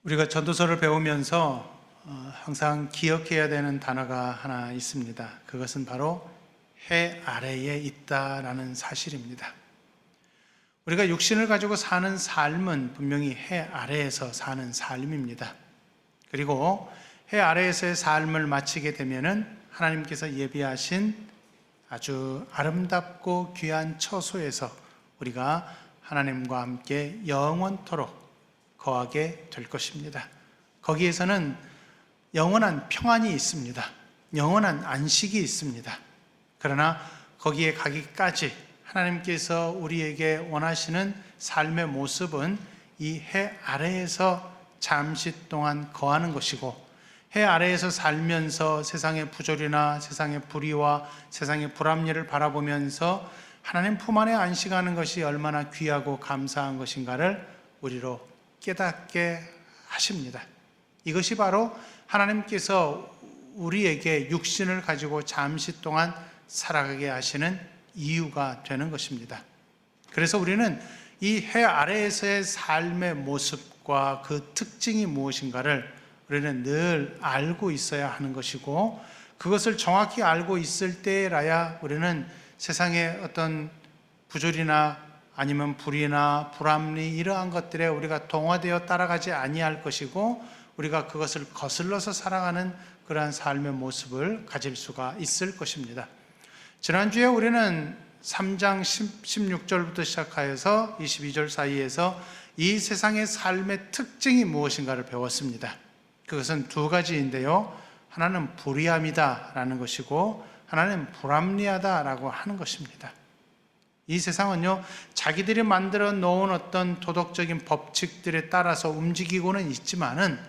우리가 전도서를 배우면서 항상 기억해야 되는 단어가 하나 있습니다. 그것은 바로 해 아래에 있다라는 사실입니다. 우리가 육신을 가지고 사는 삶은 분명히 해 아래에서 사는 삶입니다. 그리고 해 아래에서의 삶을 마치게 되면은 하나님께서 예비하신 아주 아름답고 귀한 처소에서 우리가 하나님과 함께 영원토록 거하게 될 것입니다. 거기에서는 영원한 평안이 있습니다. 영원한 안식이 있습니다. 그러나 거기에 가기까지 하나님께서 우리에게 원하시는 삶의 모습은 이 해 아래에서 잠시 동안 거하는 것이고, 해 아래에서 살면서 세상의 부조리나 세상의 불의와 세상의 불합리를 바라보면서 하나님 품 안에 안식하는 것이 얼마나 귀하고 감사한 것인가를 우리로 깨닫게 하십니다. 이것이 바로 하나님께서 우리에게 육신을 가지고 잠시 동안 살아가게 하시는 이유가 되는 것입니다. 그래서 우리는 이 해 아래에서의 삶의 모습과 그 특징이 무엇인가를 우리는 늘 알고 있어야 하는 것이고, 그것을 정확히 알고 있을 때라야 우리는 세상의 어떤 부조리나 아니면 불의나 불합리 이러한 것들에 우리가 동화되어 따라가지 아니할 것이고, 우리가 그것을 거슬러서 살아가는 그러한 삶의 모습을 가질 수가 있을 것입니다. 지난주에 우리는 3장 16절부터 시작하여서 22절 사이에서 이 세상의 삶의 특징이 무엇인가를 배웠습니다. 그것은 두 가지인데요, 하나는 불의함이다 라는 것이고 하나는 불합리하다라고 하는 것입니다. 이 세상은요, 자기들이 만들어 놓은 어떤 도덕적인 법칙들에 따라서 움직이고는 있지만은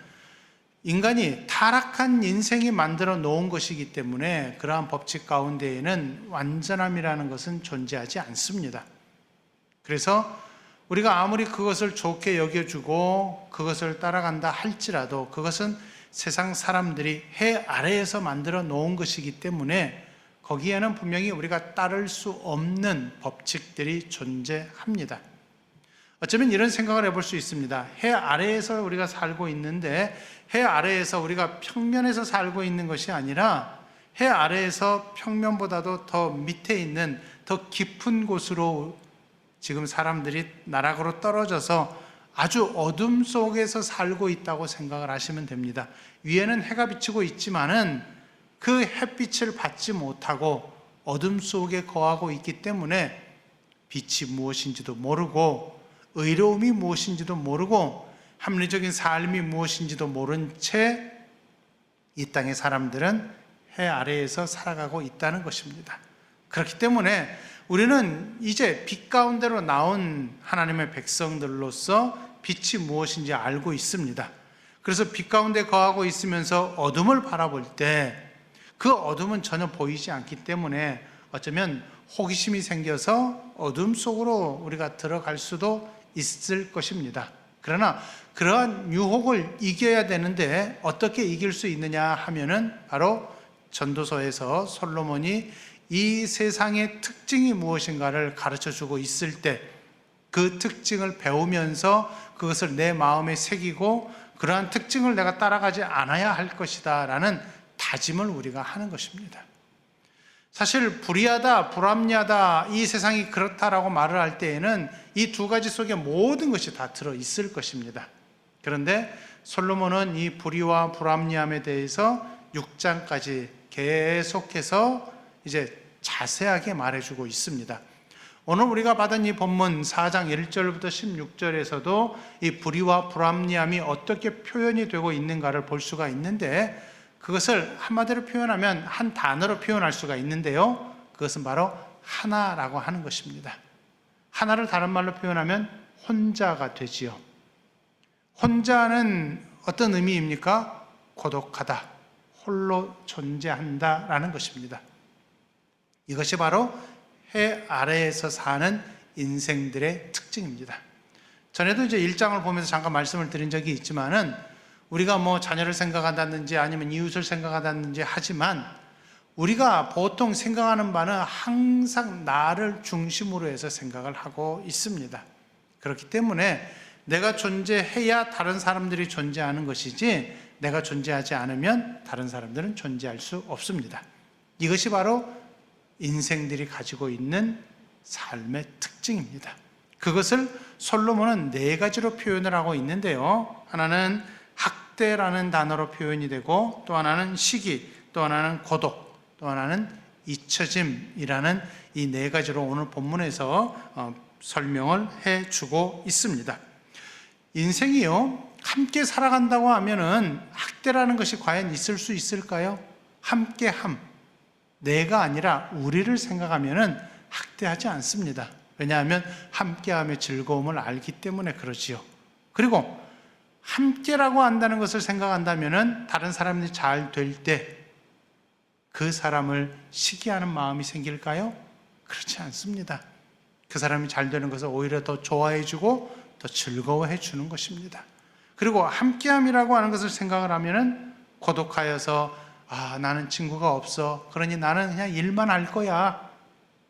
인간이 타락한 인생이 만들어 놓은 것이기 때문에 그러한 법칙 가운데에는 완전함이라는 것은 존재하지 않습니다. 그래서 우리가 아무리 그것을 좋게 여겨주고 그것을 따라간다 할지라도 그것은 세상 사람들이 해 아래에서 만들어 놓은 것이기 때문에 거기에는 분명히 우리가 따를 수 없는 법칙들이 존재합니다. 어쩌면 이런 생각을 해볼 수 있습니다. 해 아래에서 우리가 살고 있는데 해 아래에서 우리가 평면에서 살고 있는 것이 아니라 해 아래에서 평면보다도 더 밑에 있는 더 깊은 곳으로 지금 사람들이 나락으로 떨어져서 아주 어둠 속에서 살고 있다고 생각을 하시면 됩니다. 위에는 해가 비치고 있지만은 그 햇빛을 받지 못하고 어둠 속에 거하고 있기 때문에 빛이 무엇인지도 모르고 의로움이 무엇인지도 모르고 합리적인 삶이 무엇인지도 모른 채 이 땅의 사람들은 해 아래에서 살아가고 있다는 것입니다. 그렇기 때문에 우리는 이제 빛 가운데로 나온 하나님의 백성들로서 빛이 무엇인지 알고 있습니다. 그래서 빛 가운데 거하고 있으면서 어둠을 바라볼 때 그 어둠은 전혀 보이지 않기 때문에 어쩌면 호기심이 생겨서 어둠 속으로 우리가 들어갈 수도 있을 것입니다. 그러나 그러한 유혹을 이겨야 되는데 어떻게 이길 수 있느냐 하면은 바로 전도서에서 솔로몬이 이 세상의 특징이 무엇인가를 가르쳐주고 있을 때 그 특징을 배우면서 그것을 내 마음에 새기고 그러한 특징을 내가 따라가지 않아야 할 것이다 라는 다짐을 우리가 하는 것입니다. 사실 불의하다, 불합리하다, 이 세상이 그렇다라고 말을 할 때에는 이 두 가지 속에 모든 것이 다 들어있을 것입니다. 그런데 솔로몬은 이 불의와 불합리함에 대해서 6장까지 계속해서 이제 자세하게 말해주고 있습니다. 오늘 우리가 받은 이 본문 4장 1절부터 16절에서도 이 불의와 불합리함이 어떻게 표현이 되고 있는가를 볼 수가 있는데, 그것을 한마디로 표현하면 한 단어로 표현할 수가 있는데요, 그것은 바로 하나라고 하는 것입니다. 하나를 다른 말로 표현하면 혼자가 되지요. 혼자는 어떤 의미입니까? 고독하다, 홀로 존재한다 라는 것입니다. 이것이 바로 해 아래에서 사는 인생들의 특징입니다. 전에도 이제 1장을 보면서 잠깐 말씀을 드린 적이 있지만은 우리가 뭐 자녀를 생각한다든지 아니면 이웃을 생각한다든지 하지만 우리가 보통 생각하는 바는 항상 나를 중심으로 해서 생각을 하고 있습니다. 그렇기 때문에 내가 존재해야 다른 사람들이 존재하는 것이지 내가 존재하지 않으면 다른 사람들은 존재할 수 없습니다. 이것이 바로 인생들이 가지고 있는 삶의 특징입니다. 그것을 솔로몬은 4가지로 표현을 하고 있는데요. 하나는 학대라는 단어로 표현이 되고, 또 하나는 시기, 또 하나는 고독, 또 하나는 잊혀짐이라는 이 4가지로 오늘 본문에서 설명을 해주고 있습니다. 인생이요, 함께 살아간다고 하면은 학대라는 것이 과연 있을 수 있을까요? 함께함, 내가 아니라 우리를 생각하면은 학대하지 않습니다. 왜냐하면 함께함의 즐거움을 알기 때문에 그러지요. 그리고 함께라고 한다는 것을 생각한다면은 다른 사람이 잘 될 때 그 사람을 시기하는 마음이 생길까요? 그렇지 않습니다. 그 사람이 잘 되는 것을 오히려 더 좋아해주고 더 즐거워해 주는 것입니다. 그리고 함께함이라고 하는 것을 생각을 하면은 고독하여서 나는 친구가 없어. 그러니 나는 그냥 일만 할 거야.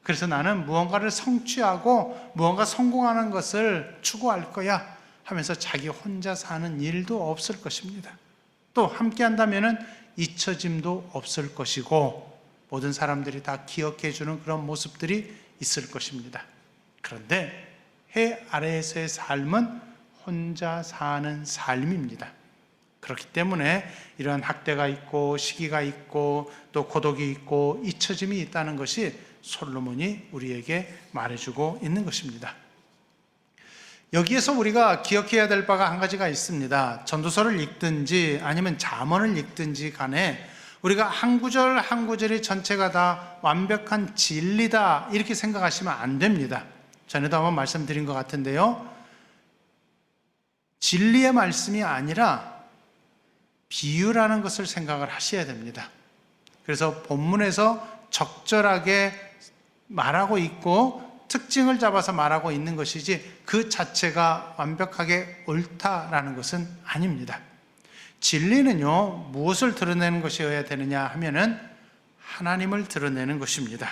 그래서 나는 무언가를 성취하고 무언가 성공하는 것을 추구할 거야 하면서 자기 혼자 사는 일도 없을 것입니다. 또 함께 한다면은 잊혀짐도 없을 것이고 모든 사람들이 다 기억해 주는 그런 모습들이 있을 것입니다. 그런데 해 아래에서의 삶은 혼자 사는 삶입니다. 그렇기 때문에 이러한 학대가 있고 시기가 있고 또 고독이 있고 잊혀짐이 있다는 것이 솔로몬이 우리에게 말해주고 있는 것입니다. 여기에서 우리가 기억해야 될 바가 한 가지가 있습니다. 전도서를 읽든지 아니면 잠언을 읽든지 간에 우리가 한 구절 한 구절이 전체가 다 완벽한 진리다 이렇게 생각하시면 안 됩니다. 전에도 한번 말씀드린 것 같은데요, 진리의 말씀이 아니라 비유라는 것을 생각을 하셔야 됩니다. 그래서 본문에서 적절하게 말하고 있고 특징을 잡아서 말하고 있는 것이지 그 자체가 완벽하게 옳다라는 것은 아닙니다. 진리는요, 무엇을 드러내는 것이어야 되느냐 하면은 하나님을 드러내는 것입니다.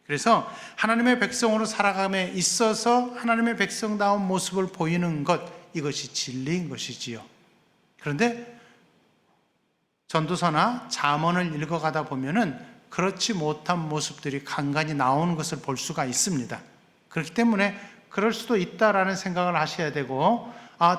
그래서 하나님의 백성으로 살아감에 있어서 하나님의 백성다운 모습을 보이는 것, 이것이 진리인 것이지요. 그런데 전도서나 잠언을 읽어가다 보면은 그렇지 못한 모습들이 간간히 나오는 것을 볼 수가 있습니다. 그렇기 때문에 그럴 수도 있다라는 생각을 하셔야 되고,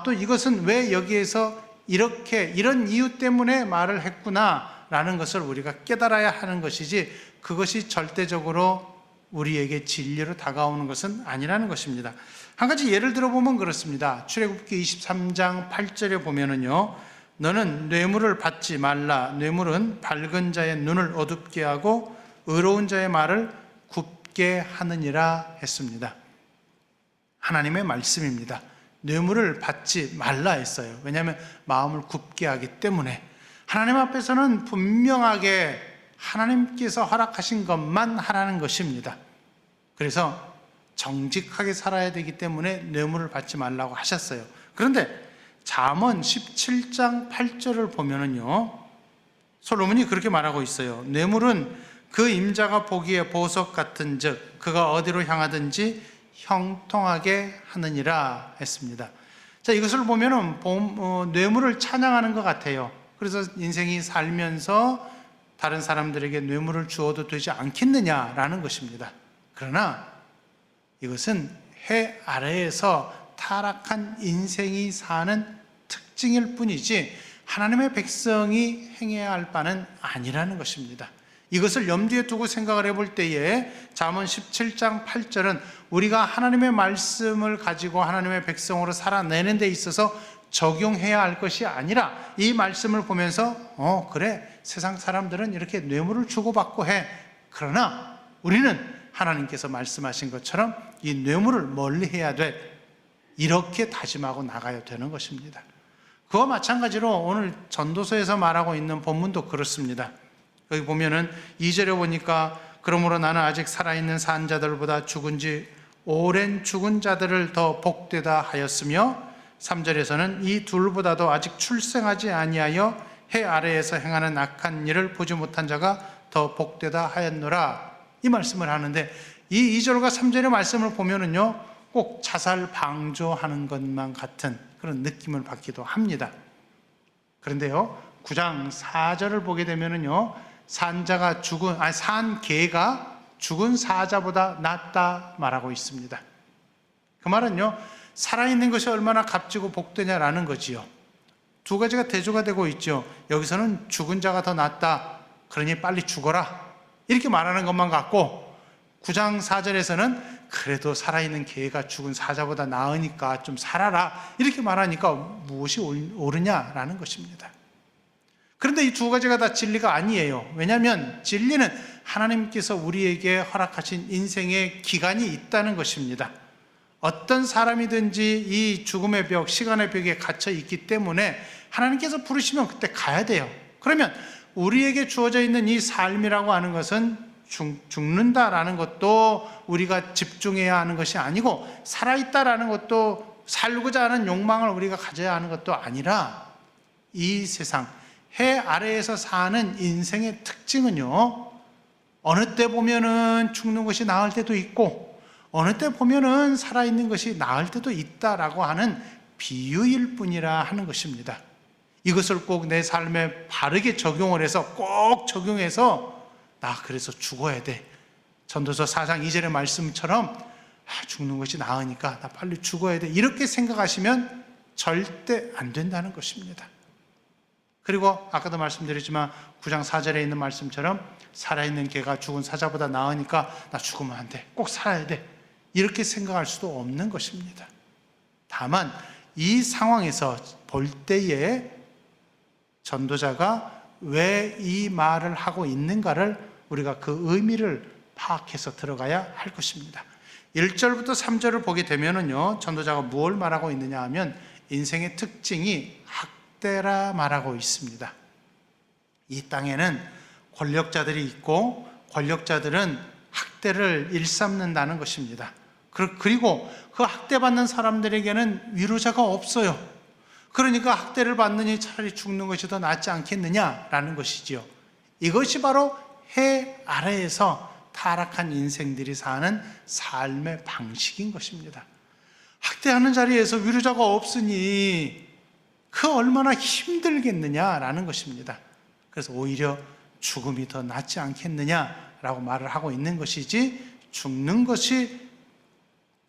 또 이것은 왜 여기에서 이런 이유 때문에 말을 했구나라는 것을 우리가 깨달아야 하는 것이지 그것이 절대적으로 우리에게 진리로 다가오는 것은 아니라는 것입니다. 한 가지 예를 들어보면 그렇습니다. 출애굽기 23장 8절에 보면은요, 너는 뇌물을 받지 말라. 뇌물은 밝은 자의 눈을 어둡게 하고 의로운 자의 말을 굽게 하느니라 했습니다. 하나님의 말씀입니다. 뇌물을 받지 말라 했어요. 왜냐하면 마음을 굽게 하기 때문에. 하나님 앞에서는 분명하게 하나님께서 허락하신 것만 하라는 것입니다. 그래서 정직하게 살아야 되기 때문에 뇌물을 받지 말라고 하셨어요. 그런데 잠언 17장 8절을 보면은요, 솔로몬이 그렇게 말하고 있어요. 뇌물은 그 임자가 보기에 보석 같은 즉 그가 어디로 향하든지 형통하게 하느니라 했습니다. 자, 이것을 보면은 뇌물을 찬양하는 것 같아요. 그래서 인생이 살면서 다른 사람들에게 뇌물을 주어도 되지 않겠느냐라는 것입니다. 그러나 이것은 해 아래에서 타락한 인생이 사는 특징일 뿐이지 하나님의 백성이 행해야 할 바는 아니라는 것입니다. 이것을 염두에 두고 생각을 해볼 때에 잠언 17장 8절은 우리가 하나님의 말씀을 가지고 하나님의 백성으로 살아내는 데 있어서 적용해야 할 것이 아니라 이 말씀을 보면서 그래, 세상 사람들은 이렇게 뇌물을 주고받고 해. 그러나 우리는 하나님께서 말씀하신 것처럼 이 뇌물을 멀리 해야 돼. 이렇게 다짐하고 나가야 되는 것입니다. 그와 마찬가지로 오늘 전도서에서 말하고 있는 본문도 그렇습니다. 여기 보면은 2절에 보니까 그러므로 나는 아직 살아있는 산 자들보다 죽은 지 오랜 죽은 자들을 더 복되다 하였으며 3절에서는 이 둘보다도 아직 출생하지 아니하여 해 아래에서 행하는 악한 일을 보지 못한 자가 더 복되다 하였노라, 이 말씀을 하는데 이 2절과 3절의 말씀을 보면은요, 꼭 자살 방조하는 것만 같은 그런 느낌을 받기도 합니다. 그런데요, 9장 4절을 보게 되면은요, 산 개가 죽은 사자보다 낫다 말하고 있습니다. 그 말은요, 살아있는 것이 얼마나 값지고 복되냐라는 거지요. 두 가지가 대조가 되고 있죠. 여기서는 죽은 자가 더 낫다, 그러니 빨리 죽어라, 이렇게 말하는 것만 같고, 9장 4절에서는 그래도 살아있는 개가 죽은 사자보다 나으니까 좀 살아라, 이렇게 말하니까 무엇이 옳으냐라는 것입니다. 그런데 이 두 가지가 다 진리가 아니에요. 왜냐하면 진리는 하나님께서 우리에게 허락하신 인생의 기간이 있다는 것입니다. 어떤 사람이든지 이 죽음의 벽, 시간의 벽에 갇혀 있기 때문에 하나님께서 부르시면 그때 가야 돼요. 그러면 우리에게 주어져 있는 이 삶이라고 하는 것은 죽는다라는 것도 우리가 집중해야 하는 것이 아니고, 살아있다라는 것도 살고자 하는 욕망을 우리가 가져야 하는 것도 아니라, 이 세상 해 아래에서 사는 인생의 특징은요, 어느 때 보면은 죽는 것이 나을 때도 있고 어느 때 보면은 살아있는 것이 나을 때도 있다라고 하는 비유일 뿐이라 하는 것입니다. 이것을 꼭 내 삶에 바르게 적용을 해서, 꼭 적용해서 나 그래서 죽어야 돼, 전도서 4장 2절의 말씀처럼 죽는 것이 나으니까 나 빨리 죽어야 돼, 이렇게 생각하시면 절대 안 된다는 것입니다. 그리고 아까도 말씀드렸지만 9장 4절에 있는 말씀처럼 살아있는 개가 죽은 사자보다 나으니까 나 죽으면 안 돼, 꼭 살아야 돼, 이렇게 생각할 수도 없는 것입니다. 다만 이 상황에서 볼 때에 전도자가 왜 이 말을 하고 있는가를 우리가 그 의미를 파악해서 들어가야 할 것입니다. 1절부터 3절을 보게 되면은요, 전도자가 무엇을 말하고 있느냐 하면 인생의 특징이 학대라 말하고 있습니다. 이 땅에는 권력자들이 있고 권력자들은 학대를 일삼는다는 것입니다. 그리고 그 학대받는 사람들에게는 위로자가 없어요. 그러니까 학대를 받느니 차라리 죽는 것이 더 낫지 않겠느냐라는 것이지요. 이것이 바로 해 아래에서 타락한 인생들이 사는 삶의 방식인 것입니다. 학대하는 자리에서 위로자가 없으니 그 얼마나 힘들겠느냐라는 것입니다. 그래서 오히려 죽음이 더 낫지 않겠느냐라고 말을 하고 있는 것이지, 죽는 것이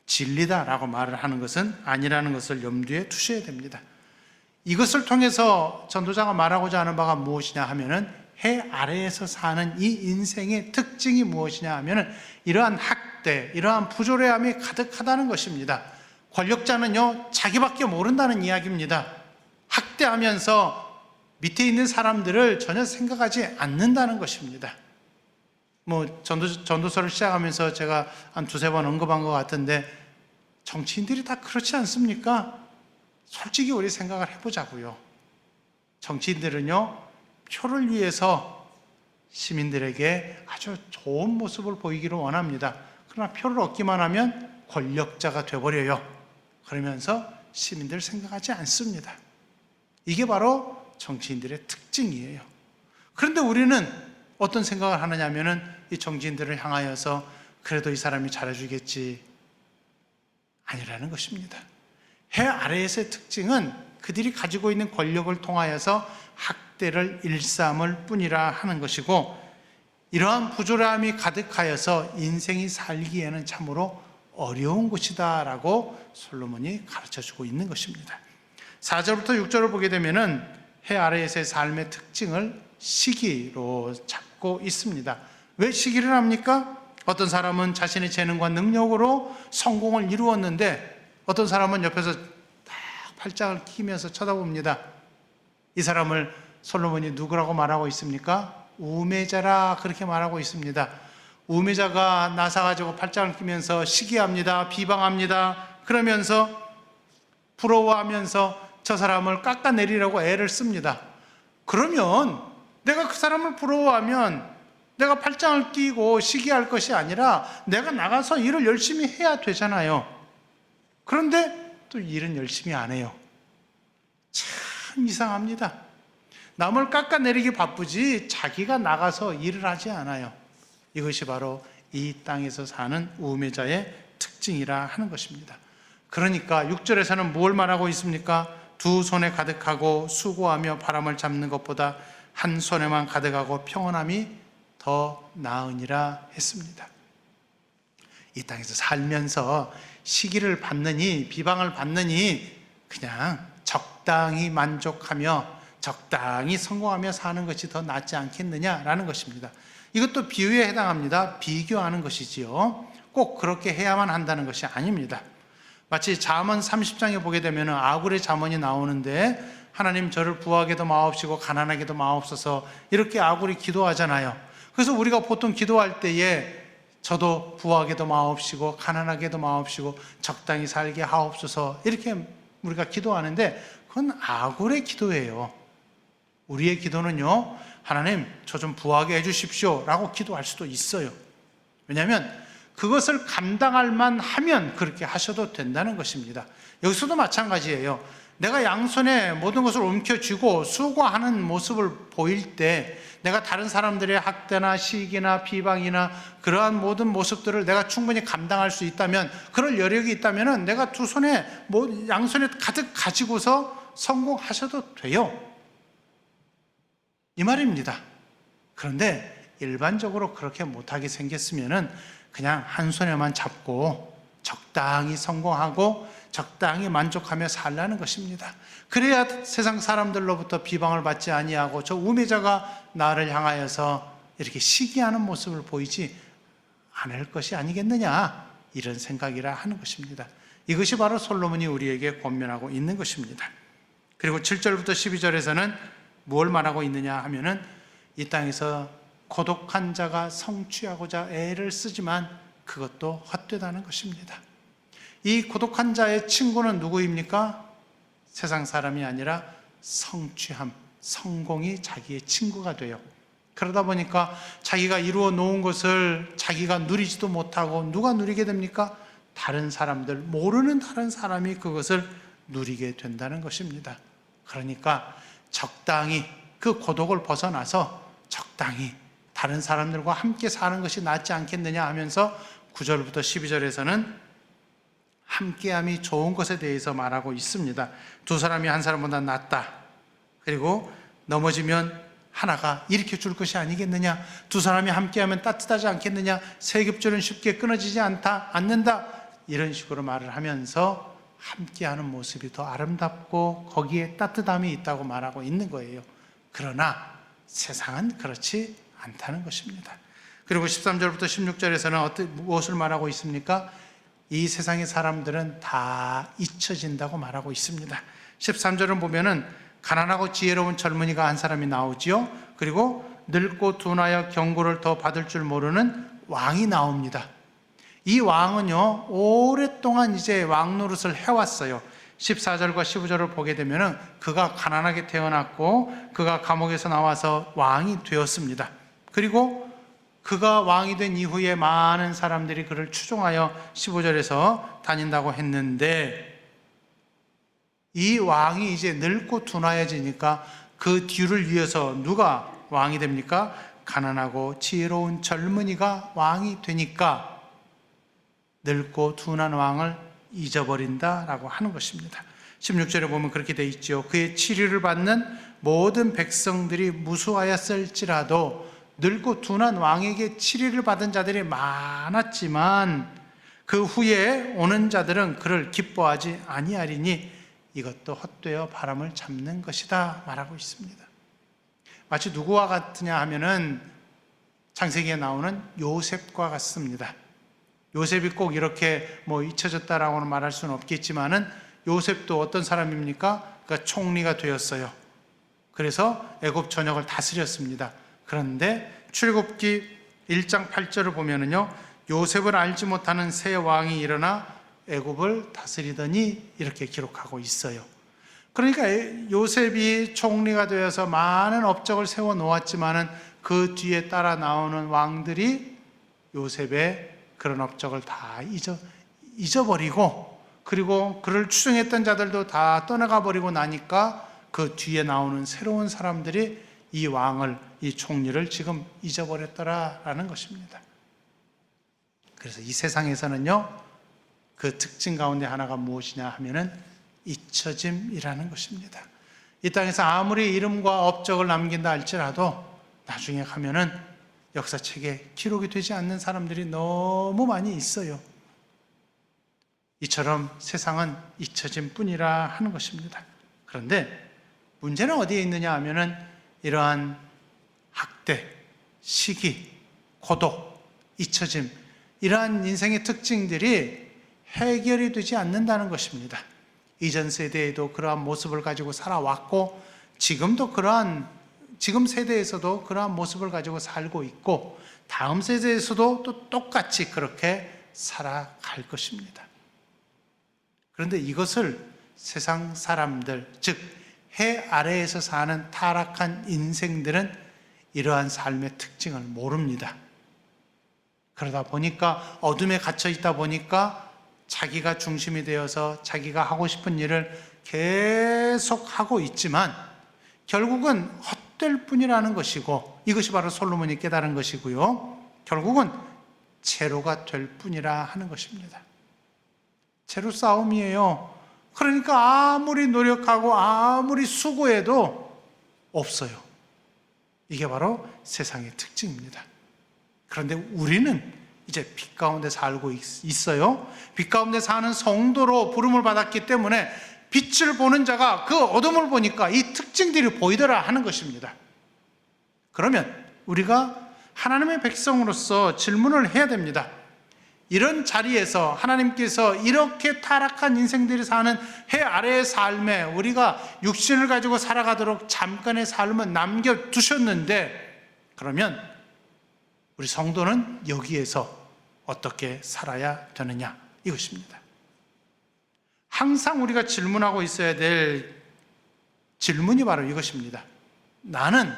진리다라고 말을 하는 것은 아니라는 것을 염두에 두셔야 됩니다. 이것을 통해서 전도자가 말하고자 하는 바가 무엇이냐 하면은, 해 아래에서 사는 이 인생의 특징이 무엇이냐 하면은 이러한 학대, 이러한 부조리함이 가득하다는 것입니다. 권력자는요, 자기밖에 모른다는 이야기입니다. 학대하면서 밑에 있는 사람들을 전혀 생각하지 않는다는 것입니다. 전도서를 시작하면서 제가 한 두세 번 언급한 것 같은데, 정치인들이 다 그렇지 않습니까? 솔직히 우리 생각을 해보자고요. 정치인들은요, 표를 위해서 시민들에게 아주 좋은 모습을 보이기를 원합니다. 그러나 표를 얻기만 하면 권력자가 돼버려요. 그러면서 시민들 생각하지 않습니다. 이게 바로 정치인들의 특징이에요. 그런데 우리는 어떤 생각을 하느냐 하면은, 이 정치인들을 향하여서 그래도 이 사람이 잘해주겠지, 아니라는 것입니다. 해 아래에서의 특징은 그들이 가지고 있는 권력을 통하여서 학대를 일삼을 뿐이라 하는 것이고, 이러한 부조리함이 가득하여서 인생이 살기에는 참으로 어려운 것이다 라고 솔로몬이 가르쳐주고 있는 것입니다. 4절부터 6절을 보게 되면은 해 아래에서의 삶의 특징을 시기로 잡고 있습니다. 왜 시기를 합니까? 어떤 사람은 자신의 재능과 능력으로 성공을 이루었는데, 어떤 사람은 옆에서 딱 팔짱을 끼면서 쳐다봅니다. 이 사람을 솔로몬이 누구라고 말하고 있습니까? 우매자라, 그렇게 말하고 있습니다. 우매자가 나사가지고 팔짱을 끼면서 시기합니다, 비방합니다. 그러면서 부러워하면서 저 사람을 깎아내리려고 애를 씁니다. 그러면 내가 그 사람을 부러워하면 내가 팔짱을 끼고 시기할 것이 아니라 내가 나가서 일을 열심히 해야 되잖아요. 그런데 또 일은 열심히 안 해요. 참 이상합니다. 남을 깎아내리기 바쁘지 자기가 나가서 일을 하지 않아요. 이것이 바로 이 땅에서 사는 우매자의 특징입니다. 특징이라 하는 것입니다. 그러니까 6절에서는 뭘 말하고 있습니까? 두 손에 가득하고 수고하며 바람을 잡는 것보다 한 손에만 가득하고 평안함이 더 나으니라 했습니다. 이 땅에서 살면서 시기를 받느니 비방을 받느니 그냥 적당히 만족하며 적당히 성공하며 사는 것이 더 낫지 않겠느냐라는 것입니다. 이것도 비유에 해당합니다. 비교하는 것이지요. 꼭 그렇게 해야만 한다는 것이 아닙니다. 마치 잠언 30장에 보게 되면 아굴의 잠언이 나오는데 하나님 저를 부하게도 마옵시고 가난하게도 마옵소서 이렇게 아굴이 기도하잖아요. 그래서 우리가 보통 기도할 때에 저도 부하게도 마옵시고 가난하게도 마옵시고 적당히 살게 하옵소서 이렇게 우리가 기도하는데 그건 아굴의 기도예요. 우리의 기도는요, 하나님 저 좀 부하게 해주십시오 라고 기도할 수도 있어요. 왜냐하면 그것을 감당할 만하면 그렇게 하셔도 된다는 것입니다. 여기서도 마찬가지예요. 내가 양손에 모든 것을 움켜쥐고 수고하는 모습을 보일 때 내가 다른 사람들의 학대나 시기나 비방이나 그러한 모든 모습들을 내가 충분히 감당할 수 있다면, 그럴 여력이 있다면 내가 두 손에 양손에 가득 가지고서 성공하셔도 돼요, 이 말입니다. 그런데 일반적으로 그렇게 못하게 생겼으면 그냥 한 손에만 잡고 적당히 성공하고 적당히 만족하며 살라는 것입니다. 그래야 세상 사람들로부터 비방을 받지 아니하고 저 우매자가 나를 향하여서 이렇게 시기하는 모습을 보이지 않을 것이 아니겠느냐, 이런 생각이라 하는 것입니다. 이것이 바로 솔로몬이 우리에게 권면하고 있는 것입니다. 그리고 7절부터 12절에서는 뭘 말하고 있느냐 하면은 이 땅에서 고독한 자가 성취하고자 애를 쓰지만 그것도 헛되다는 것입니다. 이 고독한 자의 친구는 누구입니까? 세상 사람이 아니라 성취함, 성공이 자기의 친구가 돼요. 그러다 보니까 자기가 이루어 놓은 것을 자기가 누리지도 못하고 누가 누리게 됩니까? 다른 사람들, 모르는 다른 사람이 그것을 누리게 된다는 것입니다. 그러니까 적당히 그 고독을 벗어나서 적당히 다른 사람들과 함께 사는 것이 낫지 않겠느냐 하면서 9절부터 12절에서는 함께함이 좋은 것에 대해서 말하고 있습니다. 두 사람이 한 사람보다 낫다. 그리고 넘어지면 하나가 일으켜 줄 것이 아니겠느냐. 두 사람이 함께하면 따뜻하지 않겠느냐. 세 겹줄은 쉽게 끊어지지 않는다. 이런 식으로 말을 하면서 함께하는 모습이 더 아름답고 거기에 따뜻함이 있다고 말하고 있는 거예요. 그러나 세상은 그렇지 않다는 것입니다. 그리고 13절부터 16절에서는 무엇을 말하고 있습니까? 이 세상의 사람들은 다 잊혀진다고 말하고 있습니다. 13절을 보면은 가난하고 지혜로운 젊은이가 한 사람이 나오지요. 그리고 늙고 둔하여 경고를 더 받을 줄 모르는 왕이 나옵니다. 이 왕은요, 오랫동안 이제 왕 노릇을 해왔어요. 14절과 15절을 보게 되면은 그가 가난하게 태어났고 그가 감옥에서 나와서 왕이 되었습니다. 그리고 그가 왕이 된 이후에 많은 사람들이 그를 추종하여 15절에서 다닌다고 했는데, 이 왕이 이제 늙고 둔하여지니까 그 뒤를 이어서 누가 왕이 됩니까? 가난하고 지혜로운 젊은이가 왕이 되니까 늙고 둔한 왕을 잊어버린다라고 하는 것입니다. 16절에 보면 그렇게 돼 있죠. 그의 치료를 받는 모든 백성들이 무수하였을지라도, 늙고 둔한 왕에게 치리를 받은 자들이 많았지만 그 후에 오는 자들은 그를 기뻐하지 아니하리니 이것도 헛되어 바람을 잡는 것이다 말하고 있습니다. 마치 누구와 같으냐 하면은 창세기에 나오는 요셉과 같습니다. 요셉이 꼭 이렇게 잊혀졌다라고는 말할 수는 없겠지만은 요셉도 어떤 사람입니까? 그러니까 총리가 되었어요. 그래서 애굽 전역을 다스렸습니다. 그런데 출애굽기 1장 8절을 보면은요, 요셉을 알지 못하는 새 왕이 일어나 애굽을 다스리더니 이렇게 기록하고 있어요. 그러니까 요셉이 총리가 되어서 많은 업적을 세워 놓았지만은 그 뒤에 따라 나오는 왕들이 요셉의 그런 업적을 다 잊어버리고, 그리고 그를 추종했던 자들도 다 떠나가 버리고 나니까 그 뒤에 나오는 새로운 사람들이 이 왕을, 이 총리를 지금 잊어버렸더라라는 것입니다. 그래서 이 세상에서는요, 그 특징 가운데 하나가 무엇이냐 하면은 잊혀짐이라는 것입니다. 이 땅에서 아무리 이름과 업적을 남긴다 할지라도 나중에 가면은 역사책에 기록이 되지 않는 사람들이 너무 많이 있어요. 이처럼 세상은 잊혀짐 뿐이라 하는 것입니다. 그런데 문제는 어디에 있느냐 하면은 이러한 학대, 시기, 고독, 잊혀짐, 이러한 인생의 특징들이 해결이 되지 않는다는 것입니다. 이전 세대에도 그러한 모습을 가지고 살아왔고 지금 세대에서도 그러한 모습을 가지고 살고 있고 다음 세대에서도 또 똑같이 그렇게 살아갈 것입니다. 그런데 이것을 세상 사람들, 즉 해 아래에서 사는 타락한 인생들은 이러한 삶의 특징을 모릅니다. 그러다 보니까 어둠에 갇혀 있다 보니까 자기가 중심이 되어서 자기가 하고 싶은 일을 계속 하고 있지만 결국은 헛될 뿐이라는 것이고, 이것이 바로 솔로몬이 깨달은 것이고요, 결국은 채로가 될 뿐이라 하는 것입니다. 채로 싸움이에요. 그러니까 아무리 노력하고 아무리 수고해도 없어요. 이게 바로 세상의 특징입니다. 그런데 우리는 이제 빛 가운데 살고 있어요. 빛 가운데 사는 성도로 부름을 받았기 때문에 빛을 보는 자가 그 어둠을 보니까 이 특징들이 보이더라 하는 것입니다. 그러면 우리가 하나님의 백성으로서 질문을 해야 됩니다. 이런 자리에서 하나님께서 이렇게 타락한 인생들이 사는 해 아래의 삶에 우리가 육신을 가지고 살아가도록 잠깐의 삶은 남겨두셨는데, 그러면 우리 성도는 여기에서 어떻게 살아야 되느냐, 이것입니다. 항상 우리가 질문하고 있어야 될 질문이 바로 이것입니다. 나는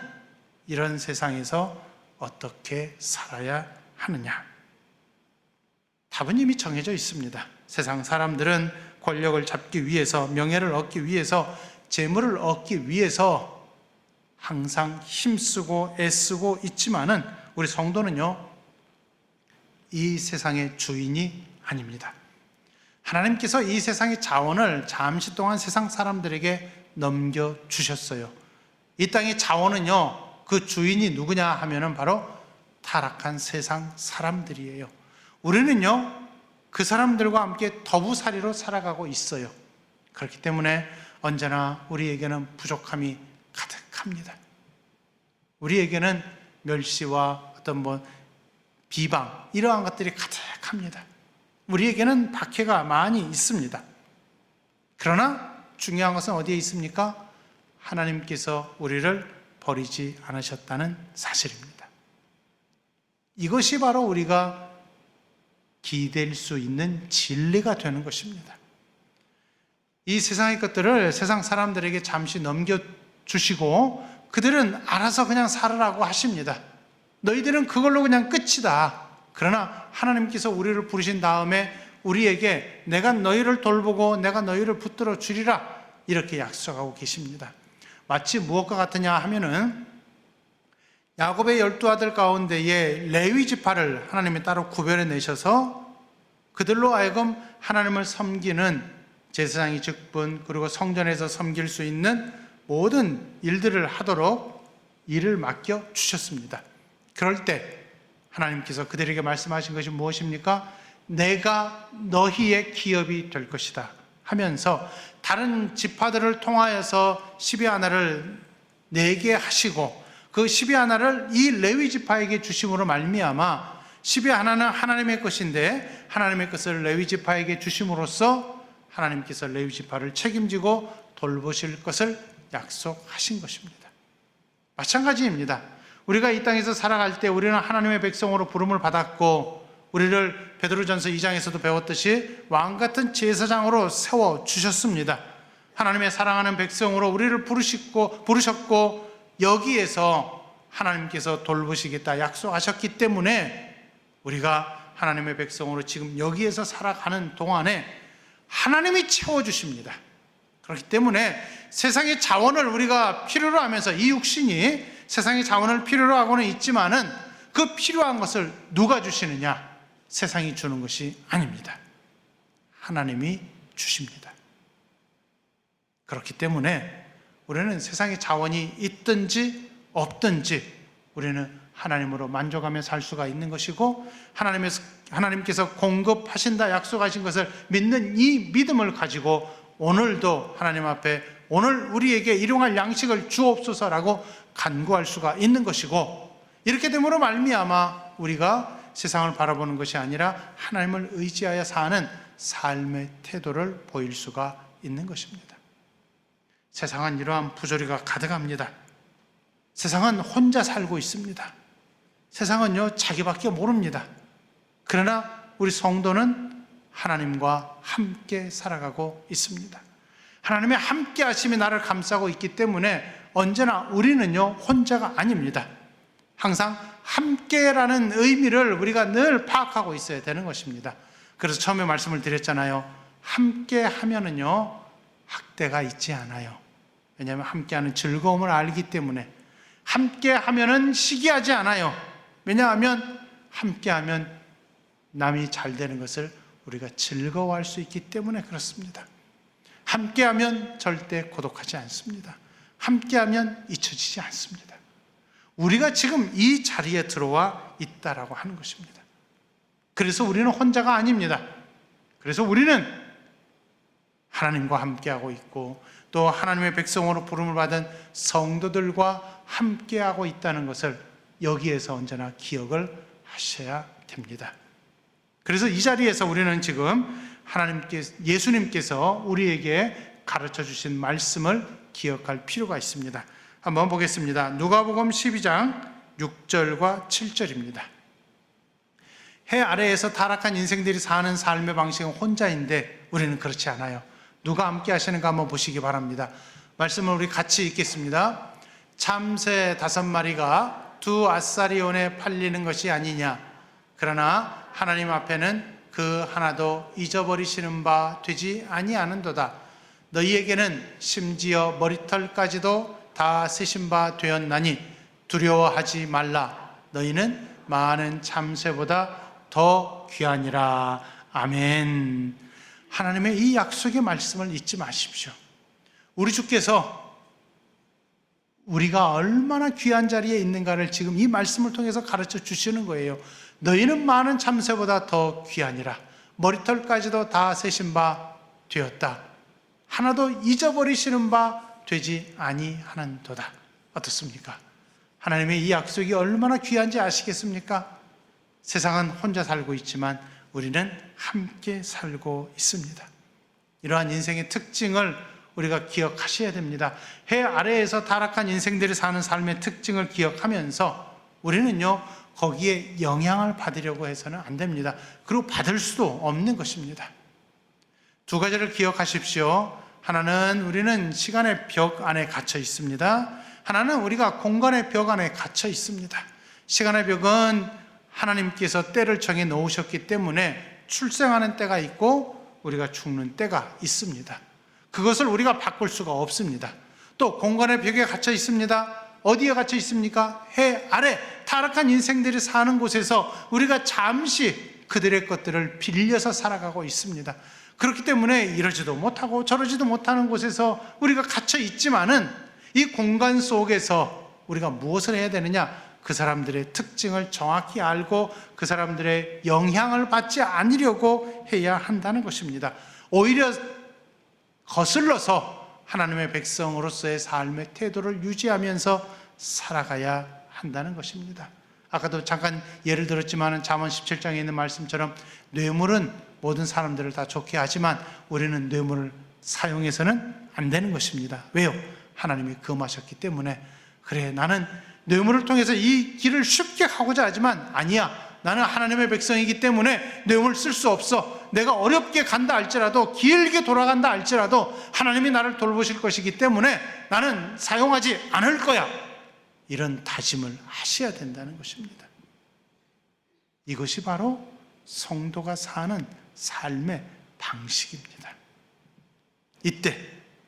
이런 세상에서 어떻게 살아야 하느냐? 답은 이미 정해져 있습니다. 세상 사람들은 권력을 잡기 위해서, 명예를 얻기 위해서, 재물을 얻기 위해서 항상 힘쓰고 애쓰고 있지만은 우리 성도는요, 이 세상의 주인이 아닙니다. 하나님께서 이 세상의 자원을 잠시 동안 세상 사람들에게 넘겨주셨어요. 이 땅의 자원은요, 그 주인이 누구냐 하면은 바로 타락한 세상 사람들이에요. 우리는요, 그 사람들과 함께 더부살이로 살아가고 있어요. 그렇기 때문에 언제나 우리에게는 부족함이 가득합니다. 우리에게는 멸시와 어떤 비방, 이러한 것들이 가득합니다. 우리에게는 박해가 많이 있습니다. 그러나 중요한 것은 어디에 있습니까? 하나님께서 우리를 버리지 않으셨다는 사실입니다. 이것이 바로 우리가 기댈 수 있는 진리가 되는 것입니다. 이 세상의 것들을 세상 사람들에게 잠시 넘겨주시고 그들은 알아서 그냥 살으라고 하십니다. 너희들은 그걸로 그냥 끝이다. 그러나 하나님께서 우리를 부르신 다음에 우리에게 내가 너희를 돌보고 내가 너희를 붙들어 주리라, 이렇게 약속하고 계십니다. 마치 무엇과 같으냐 하면은 야곱의 12아들 가운데에 레위 지파를 하나님이 따로 구별해 내셔서 그들로 하여금 하나님을 섬기는 제사장의 직분, 그리고 성전에서 섬길 수 있는 모든 일들을 하도록 일을 맡겨 주셨습니다. 그럴 때 하나님께서 그들에게 말씀하신 것이 무엇입니까? 내가 너희의 기업이 될 것이다 하면서 다른 지파들을 통하여서 12 하나를 내게 하시고 그 12 하나를 이 레위 지파에게 주심으로 말미암아 12 하나는 하나님의 것인데 하나님의 것을 레위 지파에게 주심으로써 하나님께서 레위 지파를 책임지고 돌보실 것을 약속하신 것입니다. 마찬가지입니다. 우리가 이 땅에서 살아갈 때 우리는 하나님의 백성으로 부름을 받았고 우리를 베드로전서 2장에서도 배웠듯이 왕같은 제사장으로 세워주셨습니다. 하나님의 사랑하는 백성으로 우리를 부르셨고 여기에서 하나님께서 돌보시겠다 약속하셨기 때문에 우리가 하나님의 백성으로 지금 여기에서 살아가는 동안에 하나님이 채워주십니다. 그렇기 때문에 세상의 자원을 우리가 필요로 하면서 이 육신이 세상의 자원을 필요로 하고는 있지만은 그 필요한 것을 누가 주시느냐? 세상이 주는 것이 아닙니다. 하나님이 주십니다. 그렇기 때문에 우리는 세상에 자원이 있든지 없든지 우리는 하나님으로 만족하며 살 수가 있는 것이고, 하나님께서 공급하신다 약속하신 것을 믿는 이 믿음을 가지고 오늘도 하나님 앞에 오늘 우리에게 일용할 양식을 주옵소서라고 간구할 수가 있는 것이고, 이렇게 됨으로 말미암아 우리가 세상을 바라보는 것이 아니라 하나님을 의지하여 사는 삶의 태도를 보일 수가 있는 것입니다. 세상은 이러한 부조리가 가득합니다. 세상은 혼자 살고 있습니다. 세상은요, 자기밖에 모릅니다. 그러나 우리 성도는 하나님과 함께 살아가고 있습니다. 하나님의 함께 하심이 나를 감싸고 있기 때문에 언제나 우리는요, 혼자가 아닙니다. 항상 함께라는 의미를 우리가 늘 파악하고 있어야 되는 것입니다. 그래서 처음에 말씀을 드렸잖아요. 함께 하면은요, 학대가 있지 않아요. 왜냐하면 함께하는 즐거움을 알기 때문에. 함께 하면은 시기하지 않아요. 왜냐하면 함께하면 남이 잘 되는 것을 우리가 즐거워할 수 있기 때문에 그렇습니다. 함께하면 절대 고독하지 않습니다. 함께하면 잊혀지지 않습니다. 우리가 지금 이 자리에 들어와 있다라고 하는 것입니다. 그래서 우리는 혼자가 아닙니다. 그래서 우리는 하나님과 함께하고 있고 또 하나님의 백성으로 부름을 받은 성도들과 함께하고 있다는 것을 여기에서 언제나 기억을 하셔야 됩니다. 그래서 이 자리에서 우리는 지금 예수님께서 우리에게 가르쳐 주신 말씀을 기억할 필요가 있습니다. 한번 보겠습니다. 누가복음 12장 6절과 7절입니다. 해 아래에서 타락한 인생들이 사는 삶의 방식은 혼자인데 우리는 그렇지 않아요. 누가 함께 하시는가 한번 보시기 바랍니다. 말씀을 우리 같이 읽겠습니다. 참새 5마리가 2 아사리온에 팔리는 것이 아니냐. 그러나 하나님 앞에는 그 하나도 잊어버리시는 바 되지 아니하는도다. 너희에게는 심지어 머리털까지도 다 세신 바 되었나니 두려워하지 말라. 너희는 많은 참새보다 더 귀하니라. 아멘. 하나님의 이 약속의 말씀을 잊지 마십시오. 우리 주께서 우리가 얼마나 귀한 자리에 있는가를 지금 이 말씀을 통해서 가르쳐 주시는 거예요. 너희는 많은 참새보다 더 귀하니라. 머리털까지도 다 세신 바 되었다. 하나도 잊어버리시는 바 되지 아니하는도다. 어떻습니까? 하나님의 이 약속이 얼마나 귀한지 아시겠습니까? 세상은 혼자 살고 있지만 우리는 함께 살고 있습니다. 이러한 인생의 특징을 우리가 기억하셔야 됩니다. 해 아래에서 타락한 인생들이 사는 삶의 특징을 기억하면서 우리는요, 거기에 영향을 받으려고 해서는 안 됩니다. 그리고 받을 수도 없는 것입니다. 2가지를 기억하십시오. 하나는 우리는 시간의 벽 안에 갇혀 있습니다. 하나는 우리가 공간의 벽 안에 갇혀 있습니다. 시간의 벽은 하나님께서 때를 정해 놓으셨기 때문에 출생하는 때가 있고 우리가 죽는 때가 있습니다. 그것을 우리가 바꿀 수가 없습니다. 또 공간의 벽에 갇혀 있습니다. 어디에 갇혀 있습니까? 해 아래 타락한 인생들이 사는 곳에서 우리가 잠시 그들의 것들을 빌려서 살아가고 있습니다. 그렇기 때문에 이러지도 못하고 저러지도 못하는 곳에서 우리가 갇혀 있지만은 이 공간 속에서 우리가 무엇을 해야 되느냐? 그 사람들의 특징을 정확히 알고 그 사람들의 영향을 받지 않으려고 해야 한다는 것입니다. 오히려 거슬러서 하나님의 백성으로서의 삶의 태도를 유지하면서 살아가야 한다는 것입니다. 아까도 잠깐 예를 들었지만 잠언 17장에 있는 말씀처럼 뇌물은 모든 사람들을 다 좋게 하지만 우리는 뇌물을 사용해서는 안 되는 것입니다. 왜요? 하나님이 금하셨기 때문에. 그래, 나는 뇌물을 통해서 이 길을 쉽게 가고자 하지만 아니야. 나는 하나님의 백성이기 때문에 뇌물 쓸 수 없어. 내가 어렵게 간다 할지라도 길게 돌아간다 할지라도 하나님이 나를 돌보실 것이기 때문에 나는 사용하지 않을 거야. 이런 다짐을 하셔야 된다는 것입니다. 이것이 바로 성도가 사는 삶의 방식입니다. 이때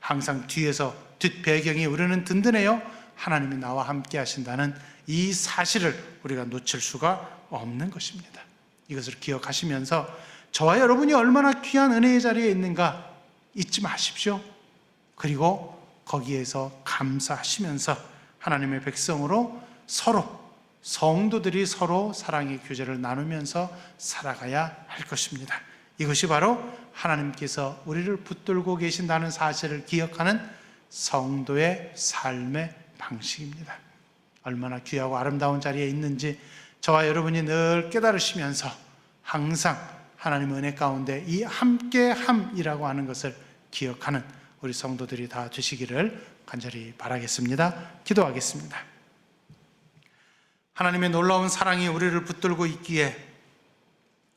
항상 뒤에서 뒷배경이 우리는 든든해요. 하나님이 나와 함께 하신다는 이 사실을 우리가 놓칠 수가 없는 것입니다. 이것을 기억하시면서 저와 여러분이 얼마나 귀한 은혜의 자리에 있는가 잊지 마십시오. 그리고 거기에서 감사하시면서 하나님의 백성으로 서로, 성도들이 서로 사랑의 교제를 나누면서 살아가야 할 것입니다. 이것이 바로 하나님께서 우리를 붙들고 계신다는 사실을 기억하는 성도의 삶의 방식입니다. 얼마나 귀하고 아름다운 자리에 있는지 저와 여러분이 늘 깨달으시면서 항상 하나님의 은혜 가운데 이 함께함이라고 하는 것을 기억하는 우리 성도들이 다 되시기를 간절히 바라겠습니다. 기도하겠습니다. 하나님의 놀라운 사랑이 우리를 붙들고 있기에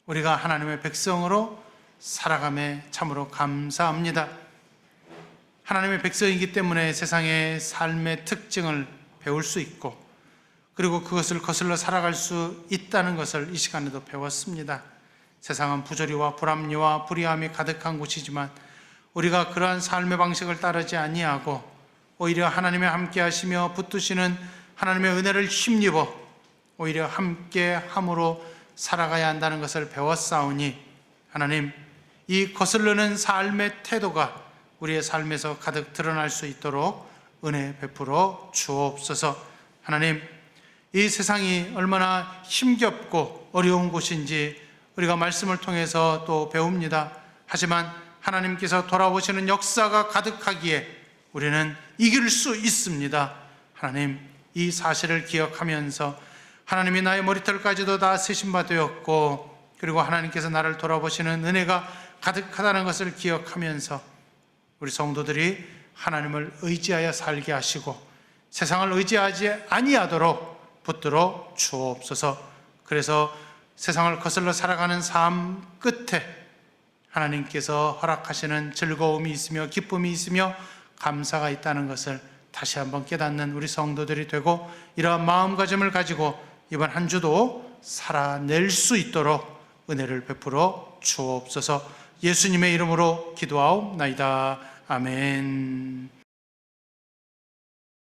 우리가 하나님의 백성으로 살아감에 참으로 감사합니다. 하나님의 백성이기 때문에 세상의 삶의 특징을 배울 수 있고, 그리고 그것을 거슬러 살아갈 수 있다는 것을 이 시간에도 배웠습니다. 세상은 부조리와 불합리와 불의함이 가득한 곳이지만 우리가 그러한 삶의 방식을 따르지 아니하고 오히려 하나님의 함께 하시며 붙드시는 하나님의 은혜를 힘입어 오히려 함께 함으로 살아가야 한다는 것을 배웠사오니, 하나님, 이 거슬르는 삶의 태도가 우리의 삶에서 가득 드러날 수 있도록 은혜 베풀어 주옵소서. 하나님, 이 세상이 얼마나 힘겹고 어려운 곳인지 우리가 말씀을 통해서 또 배웁니다. 하지만 하나님께서 돌아오시는 역사가 가득하기에 우리는 이길 수 있습니다. 하나님, 이 사실을 기억하면서 하나님이 나의 머리털까지도 다 세신 바 되었고, 그리고 하나님께서 나를 돌아보시는 은혜가 가득하다는 것을 기억하면서 우리 성도들이 하나님을 의지하여 살게 하시고 세상을 의지하지 아니하도록 붙들어 주옵소서. 그래서 세상을 거슬러 살아가는 삶 끝에 하나님께서 허락하시는 즐거움이 있으며 기쁨이 있으며 감사가 있다는 것을 다시 한번 깨닫는 우리 성도들이 되고, 이러한 마음가짐을 가지고 이번 한 주도 살아낼 수 있도록 은혜를 베풀어 주옵소서. 예수님의 이름으로 기도하옵나이다. 아멘.